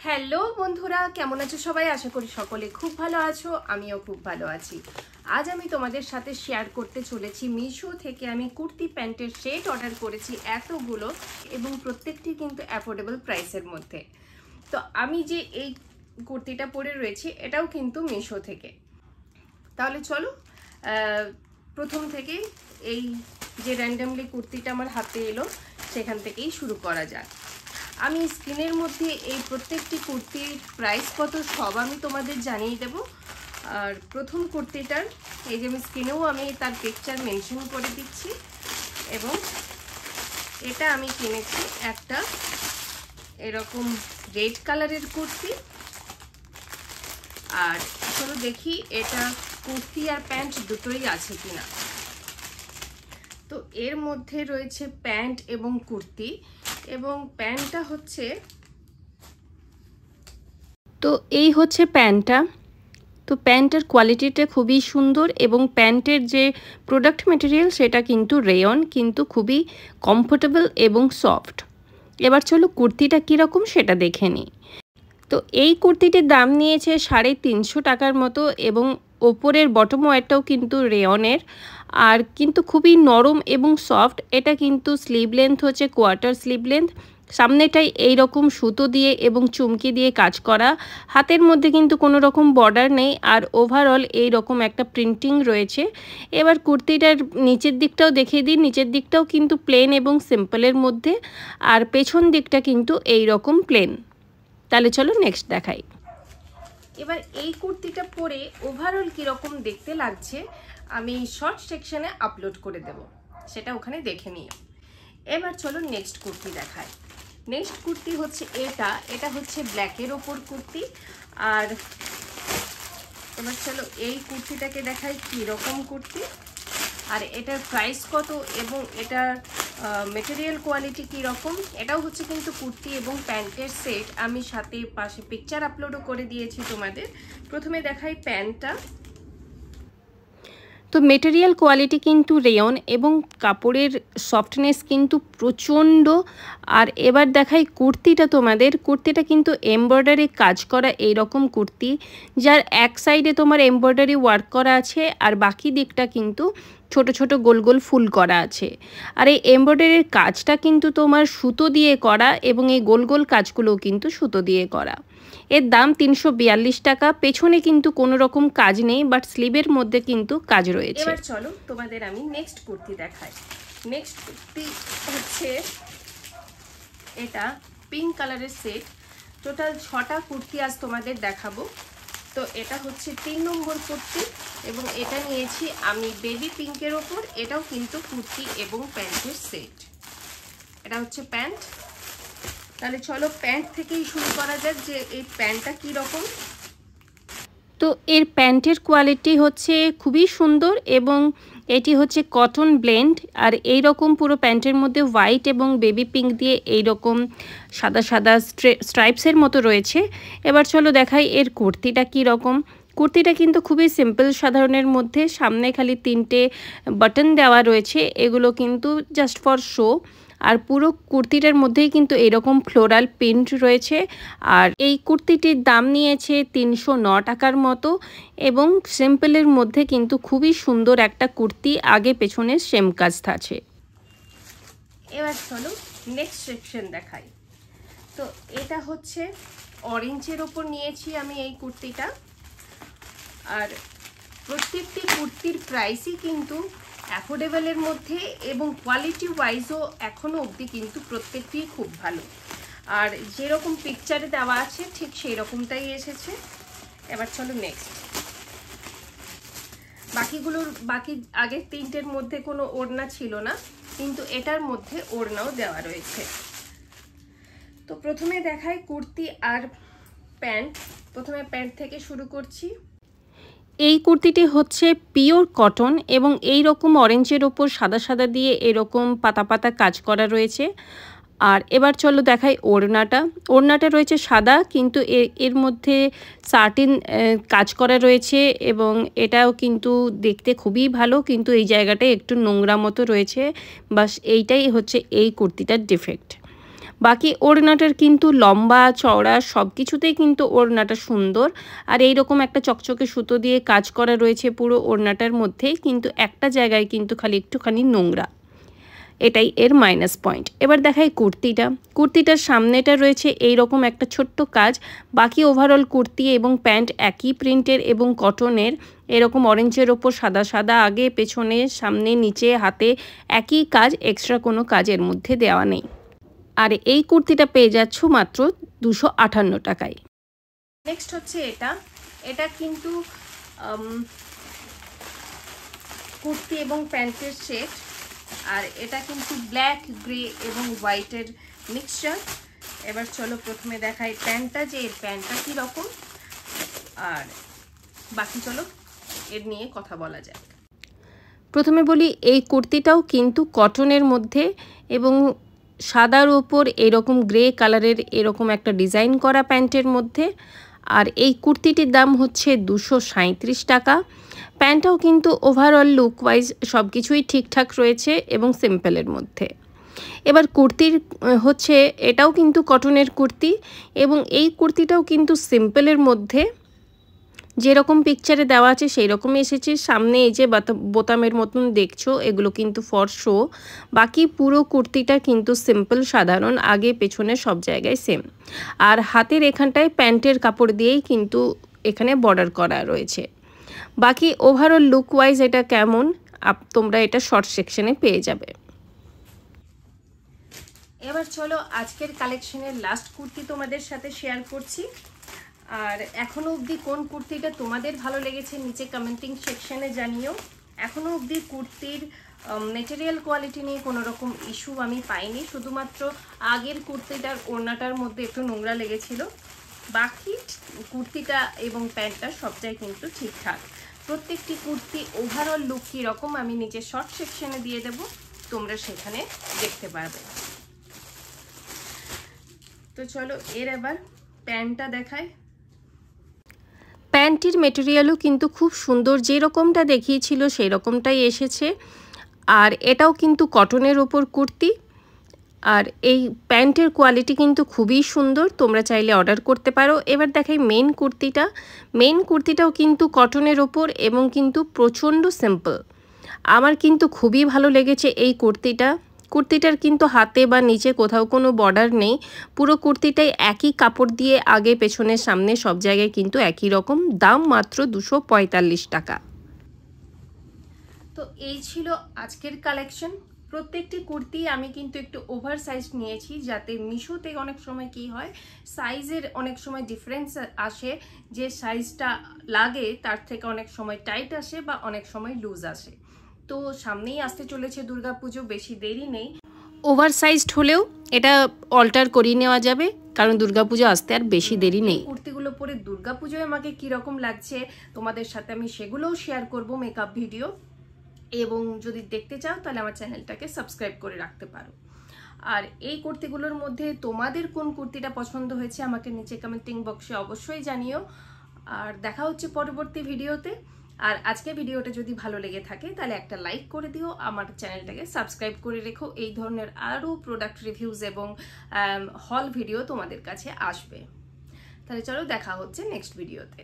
Hello বন্ধুরা, কেমন আছো সবাই? আশা করি সকলে খুব ভালো আছো, আমিও খুব ভালো আছি। আজ আমি তোমাদের সাথে শেয়ার করতে চলেছি মিশো থেকে আমি কুর্তি প্যান্টের সেট অর্ডার করেছি এতগুলো, এবং প্রত্যেকটি কিন্তু অ্যাফোর্ডেবল প্রাইসের মধ্যে। তো আমি যে এই কুর্তিটা পরে রয়েছি এটাও কিন্তু মিশো থেকে। তাহলে চলো প্রথম থেকে এই যে র্যান্ডামলি কুর্তিটা আমার হাতে এলো সেখান থেকেই শুরু করা যাক। আমি স্ক্রিনের মধ্যে এই প্রত্যেকটি কুর্তির প্রাইস কত সব আমি তোমাদের জানিয়ে দেব। আর প্রথম কুর্তিটার এই যে আমি স্ক্রিনেও আমি তার পিকচার মেনশন করে দিচ্ছি। এবং এটা আমি কিনেছি একটা এরকম রেড কালারের কুর্তি। আর চলো দেখি এটা কুর্তি আর প্যান্ট দুটোই আছে কিনা। তো এর মধ্যে রয়েছে প্যান্ট এবং কুর্তি, এবং প্যান্টটা হচ্ছে, তো এই হচ্ছে প্যান্টটা। তো প্যান্টের কোয়ালিটিটা খুবই সুন্দর, এবং প্যান্টের যে প্রোডাক্ট ম্যাটেরিয়াল সেটা কিন্তু রেয়ন, কিন্তু খুবই কমফোর্টেবল এবং সফট। এবার চলো কুর্তিটা কীরকম সেটা দেখে নিই। তো এই কুর্তিটির দাম নিয়েছে 350 টাকার মতো, এবং ওপরের বটম ওয়্যারটাও কিন্তু রেয়নের, আর কিন্তু খুবই নরম এবং সফট। এটা কিন্তু স্লিভ লেন্থ হচ্ছে কোয়ার্টার স্লিভ লেন্থ, সামনেটাই এই রকম সুতো দিয়ে এবং চুমকি দিয়ে কাজ করা, হাতের মধ্যে কিন্তু কোনো রকম বর্ডার নেই, আর ওভারঅল এই রকম একটা প্রিন্টিং রয়েছে। এবার কুর্তিটার নিচের দিকটাও দেখিয়ে দিই। নিচের দিকটাও কিন্তু প্লেন এবং সিম্পলের মধ্যে, আর পেছন দিকটা কিন্তু এই রকম প্লেন। তাহলে চলো নেক্সট দেখাই। এবার এই কুর্তিটা পরে ওভারঅল কীরকম দেখতে লাগছে আমি শর্ট সেকশনে আপলোড করে দেব, সেটা ওখানে দেখে নিও। এবার চলো নেক্সট কুর্তি দেখাই। নেক্সট কুর্তি হচ্ছে এটা হচ্ছে ব্ল্যাকের ওপর কুর্তি। আর এবার চলো এই কুর্তিটাকে দেখাই কীরকম কুর্তি, আর এটার প্রাইস কত এবং এটার মেটেরিয়াল কোয়ালিটি কীরকম। এটাও হচ্ছে কিন্তু কুর্তি এবং প্যান্টের সেট, আমি সাথে পাশে পিকচার আপলোডও করে দিয়েছি তোমাদের। প্রথমে দেখাই প্যান্টটা। তো মেটেরিয়াল কোয়ালিটি কিন্তু রেয়ন, এবং কাপড়ের সফটনেস কিন্তু প্রচণ্ড। আর এবার দেখাই কুর্তিটা তোমাদের। কুর্তিটা কিন্তু এমব্রয়ডারি কাজ করা এই রকম কুর্তি, যার এক সাইডে তোমার এমব্রয়ডারি ওয়ার্ক করা আছে, আর বাকি দিকটা কিন্তু ছোট ছোট গোল গোল ফুল করা আছে। আর এই এমব্রয়ডারির কাজটা কিন্তু তোমার সুতো দিয়ে করা, এবং এই গোল গোল কাজগুলোও কিন্তু সুতো দিয়ে করা। এর দাম 342 টাকা। পেছনে কিন্তু কোনো রকম কাজ নেই, বাট স্লিভের মধ্যে কিন্তু কাজ রয়েছে। এবার চলো তোমাদের আমি নেক্সট কুর্তি দেখাই। নেক্সট কুর্তি হচ্ছে এটা পিঙ্ক কালারের সেট। টোটাল 6টা কুর্তি আজ তোমাদের দেখাবো। তো এটা হচ্ছে 3 নম্বর কুর্তি, এবং এটা নিয়েছি আমি বেবি পিঙ্কের ওপর। এটাও কিন্তু কুর্তি এবং প্যান্টের সেট। এটা হচ্ছে প্যান্ট। তাহলে চলো প্যান্ট থেকেই শুরু করা যাক যে এই প্যান্টটা কী রকম। তো এর প্যান্টের কোয়ালিটি হচ্ছে খুবই সুন্দর, এবং এটি হচ্ছে কটন ব্লেন্ড। আর এই রকম পুরো প্যান্টের মধ্যে হোয়াইট এবং বেবি পিঙ্ক দিয়ে এই রকম সাদা সাদা স্ট্রাইপসের মতো রয়েছে। এবার চলো দেখাই এর কুর্তিটা কী রকম। কুর্তিটা কিন্তু খুবই সিম্পল সাধারণের মধ্যে, সামনে খালি 3টে বাটন দেওয়া রয়েছে, এগুলো কিন্তু জাস্ট ফর শো। আর পুরো কুর্তিটার মধ্যেই কিন্তু এরকম ফ্লোরাল প্রিন্ট রয়েছে। আর এই কুর্তিটির দাম নিয়েছে 309 টাকার মতো, এবং সিম্পলের মধ্যে কিন্তু খুবই সুন্দর একটা কুর্তি, আগে পেছনে সেম কাজ আছে। এবার চলো নেক্সট সেকশন দেখাই। তো এটা হচ্ছে অরেঞ্জের ওপর নিয়েছি আমি এই কুর্তিটা। আর প্রত্যেকটি কুর্তির প্রাইসই কিন্তু অ্যাফোর্ডেবলের মধ্যে, এবং কোয়ালিটি ওয়াইজও এখনও অবধি কিন্তু প্রত্যেকটি খুব ভালো। আর যেরকম পিকচারে দেওয়া আছে ঠিক সেই রকমটাই এসেছে। এবার চলো নেক্সট। বাকি আগের 3টের মধ্যে কোনো ওড়না ছিল না, কিন্তু এটার মধ্যে ওড়নাও দেওয়া রয়েছে। তো প্রথমে দেখাই কুর্তি আর প্যান্ট। প্রথমে প্যান্ট থেকে শুরু করছি। এই কুর্তিটি হচ্ছে পিওর কটন, এবং এই রকম অরেঞ্জের ওপর সাদা সাদা দিয়ে এরকম পাতা পাতা কাজ করা রয়েছে। আর এবার চলো দেখাই ওড়নাটা। ওড়নাটা রয়েছে সাদা, কিন্তু এর মধ্যে সার্টিন কাজ করা রয়েছে, এবং এটাও কিন্তু দেখতে খুবই ভালো, কিন্তু এই জায়গাটায় একটু নোংরা মতো রয়েছে। বাস এইটাই হচ্ছে এই কুর্তিটার ডিফেক্ট। বাকি ওড়নাটার কিন্তু লম্বা চওড়া সব কিছুতেই কিন্তু ওড়নাটা সুন্দর। আর এইরকম একটা চকচকে সুতো দিয়ে কাজ করা রয়েছে পুরো ওড়নাটার মধ্যেই, কিন্তু একটা জায়গায় কিন্তু খালি একটুখানি নোংরা, এটাই এর মাইনাস পয়েন্ট। এবার দেখাই কুর্তিটা। কুর্তিটার সামনেটা রয়েছে এইরকম একটা ছোট্ট কাজ। বাকি ওভারঅল কুর্তি এবং প্যান্ট একই প্রিন্টের এবং কটনের, এরকম অরেঞ্জের ওপর সাদা সাদা, আগে পেছনে সামনে নিচে হাতে একই কাজ, এক্সট্রা কোনো কাজের মধ্যে দেওয়া নেই। আর এই কুর্তিটা পেয়ে যাচ্ছ মাত্র 258 টাকায়। নেক্সট হচ্ছে এটা কিন্তু কুর্তি এবং প্যান্টের সেট, আর এটা কিন্তু ব্ল্যাক, গ্রে এবং হোয়াইটের মিক্সচার। এবার চলো প্রথমে দেখাই প্যান্টটা, যে এর প্যান্টটা কীরকম, আর বাকি চলো এর নিয়ে কথা বলা যায়। প্রথমে বলি এই কুর্তিটাও কিন্তু কটনের মধ্যে এবং সাদার ওপর এরকম গ্রে কালারের এরকম একটা ডিজাইন করা প্যান্টের মধ্যে। আর এই কুর্তিটির দাম হচ্ছে 237 টাকা। প্যান্টটাও কিন্তু ওভারঅল লুক ওয়াইজ সব কিছুই ঠিকঠাক রয়েছে এবং সিম্পলের মধ্যে। এবার কুর্তির হচ্ছে এটাও কিন্তু কটনের কুর্তি এবং এই কুর্তিটাও কিন্তু সিম্পলের মধ্যে, যেরকম পিকচারে দেওয়া আছে সেই রকমই এসেছে। সামনে এই যে বোতামের মতন দেখছো, এগুলো কিন্তু ফর শো। বাকি পুরো কুর্তিটা কিন্তু সিম্পল সাধারণ, আগে পেছনে সব জায়গায় সেম। আর হাতের এখানটায় প্যান্টের কাপড় দিয়েই কিন্তু এখানে বর্ডার করা রয়েছে। বাকি ওভারঅল লুক ওয়াইজ এটা কেমন তোমরা এটা শর্ট সেকশনে পেয়ে যাবে। এবার চলো আজকের কালেকশনের লাস্ট কুর্তি তোমাদের সাথে শেয়ার করছি। আর এখনও অবধি কোন কুর্তিটা তোমাদের ভালো লেগেছে নিচে কমেন্টিং সেকশনে জানিও। এখনও অবধি কুর্তির মেটেরিয়াল কোয়ালিটি নিয়ে কোনো রকম ইস্যু আমি পাইনি, শুধুমাত্র আগের কুর্তিটার ওড়নাটার মধ্যে একটু নোংরা লেগেছিল। বাকি কুর্তিটা এবং প্যান্টটা সবটাই কিন্তু ঠিকঠাক। প্রত্যেকটি কুর্তি ওভারঅল লুক কীরকম আমি নিচে শর্ট সেকশনে দিয়ে দেব, তোমরা সেখানে দেখতে পারবে। তো চলো এর এবার প্যান্টটা দেখাই। প্যান্টটির মেটেরিয়ালও কিন্তু খুব সুন্দর, যেরকমটা দেখিয়েছিল সেই রকমটাই এসেছে। আর এটাও কিন্তু কটনের ওপর কুর্তি। আর এই প্যান্টের কোয়ালিটি কিন্তু খুবই সুন্দর, তোমরা চাইলে অর্ডার করতে পারো। এবার দেখাই মেন কুর্তিটা। মেন কুর্তিটাও কিন্তু কটনের ওপর এবং কিন্তু প্রচণ্ড সিম্পল। আমার কিন্তু খুবই ভালো লেগেছে এই কুর্তিটা। কুর্তিটার কিন্তু হাতে বা নিচে কোথাও কোনো বর্ডার নেই, পুরো কুর্তিটাই একই কাপড় দিয়ে আগে পেছনে সামনে সব জায়গায় কিন্তু একই রকম। দাম মাত্র 245 টাকা। তো এই ছিল আজকের কালেকশন। প্রত্যেকটি কুর্তি আমি কিন্তু একটু ওভার সাইজ নিয়েছি, যাতে মিশোতে অনেক সময় কি হয় সাইজের অনেক সময় ডিফারেন্স আসে, যে সাইজটা লাগে তার থেকে অনেক সময় টাইট আসে বা অনেক সময় লুজ আসে। তো সামনেই আসতে চলেছে দুর্গাপুজো, বেশি দেরি নেই। ওভার সাইজড হলেও এটা অল্টার করিয়ে নেওয়া যাবে, কারণ দুর্গাপুজো আসতে আর বেশি দেরি নেই। কুর্তিগুলো পরে দুর্গাপুজোয় আমাকে কিরকম লাগছে তোমাদের সাথে আমি সেগুলোও শেয়ার করব মেকআপ ভিডিও। এবং যদি দেখতে চাও তাহলে আমার চ্যানেলটাকে সাবস্ক্রাইব করে রাখতে পারো। আর এই কুর্তিগুলোর মধ্যে তোমাদের কোন কুর্তিটা পছন্দ হয়েছে আমাকে নিচে কমেন্টিং বক্সে অবশ্যই জানিও। আর দেখা হচ্ছে পরবর্তী ভিডিওতে। আর আজকে ভিডিওটা যদি ভালো লেগে থাকে তাহলে একটা লাইক করে দিও, আমার চ্যানেলটাকে সাবস্ক্রাইব করে রেখো। এই ধরনের আরও প্রোডাক্ট রিভিউজ এবং হল ভিডিও তোমাদের কাছে আসবে। তাহলে চলো দেখা হচ্ছে নেক্সট ভিডিওতে।